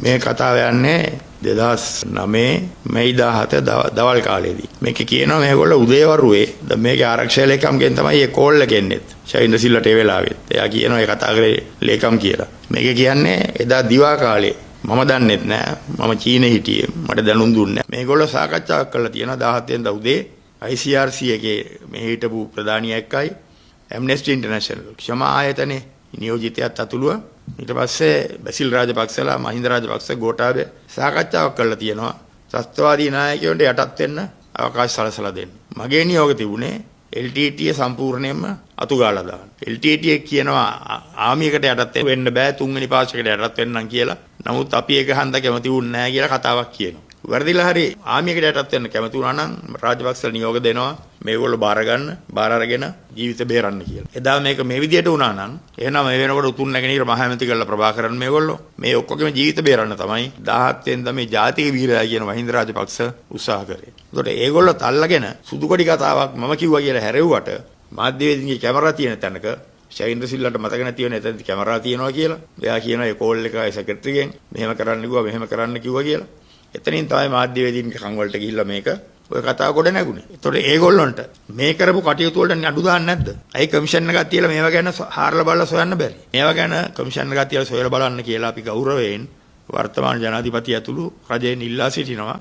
මේ කතාව යන්නේ 2009 මැයි 17 දවල් කාලේදී. මේක කියනවා මේගොල්ලෝ උදේවරුේ මේකේ ආරක්ෂක ලේකම්ගෙන් තමයි මේ කෝල් එක එන්නේ. ෂයින්ද සිල්ලට ඒ වෙලාවෙත්. එයා කියනවා ඒ කතා කරේ ලේකම් කියලා. මේක කියන්නේ එදා දිවා කාලේ මම දන්නෙත් නෑ. මම චීනේ හිටියේ. මට දැනුම් දුන්නේ නෑ. මේගොල්ලෝ සාකච්ඡාවක් කරලා තියෙනවා 17 වෙනිදා උදේ ICRC එකේ මේ හිටපු ප්‍රධානියා එක්කයි ඇම්නෙස්ටි ඉන්ටර්නැෂනල් ක්ෂමා ආයතනයේ නියෝජිතයත් අතුළුව ඊට පස්සේ බැසිල් රාජපක්ෂලා මහින්ද රාජපක්ෂ ගෝඨාභය සාකච්ඡාවක් කරලා තියෙනවා ත්‍රස්තවාදී නායකයන්ට යටත් වෙන්න අවකාශ සලසලා දෙන්න. මගේ නියෝග තිබුණේ LTTE සම්පූර්ණයෙන්ම අතුගාලා දාන්න. LTTE කියනවා ආමියකට යටත් වෙන්න බෑ තුන්වෙනි පාර්ශ්වයකට යටත් වෙන්නම් කියලා. නමුත් අපි ඒක හන්ද කැමති වුන්නේ නැහැ කියලා කතාවක් කියනවා. වර්ධිලා හරි ආමියකට යටත් වෙන්න කැමති වුණා නම් රාජපක්ෂලා නියෝග දෙනවා මේගොල්ලෝ බාර අරගෙන ජීවිත බේරන්න කියලා. එදා මේක මේ විදියට වුණා නම් එහෙනම් මේ වෙනකොට උතුම් නැගෙනහිර මහමැති කරලා ප්‍රභාකරන් මේගොල්ලෝ මේ ඔක්කොගේම ජීවිත බේරන්න තමයි 17 වෙනිදා මේ ජාතික වීරයා කියන මහින්ද රාජපක්ෂ උත්සාහ කරේ. ඒකට ඒගොල්ලෝ තල්ලාගෙන සුදු කොඩි කතාවක් මම කිව්වා කියලා හැරෙව්වට මාධ්‍යවේදීන්ගේ කැමරා තියෙන තැනක ෂයින්ද්‍ර සිල්ලාට මතක නැති වෙන එතනදි කැමරා තියෙනවා කියලා. එයා කියනවා ඒ කෝල් එක සෙක්‍රටරිගෙන් මෙහෙම කරන්න කිව්වා මෙහෙම කරන්න කිව්වා කියලා. එතනින් තමයි මාධ්‍යවේදීන්ගේ කන් වලට ගිහිල්ලා මේක ඔය කතාව ගොඩ නැගුණේ. ඒතකොට ඒගොල්ලන්ට මේ කරපු කටයුතු වලට අඩු දාන්න නැද්ද? අයි කමිෂන් එකක් තියලා මේවා ගැන හාරලා බලලා සොයන්න බැරි. මේවා ගැන කමිෂන් එකක් තියලා සොයලා බලන්න කියලා අපි ගෞරවයෙන් වර්තමාන ජනාධිපති ඇතුළු රජයෙන් ඉල්ලා සිටිනවා.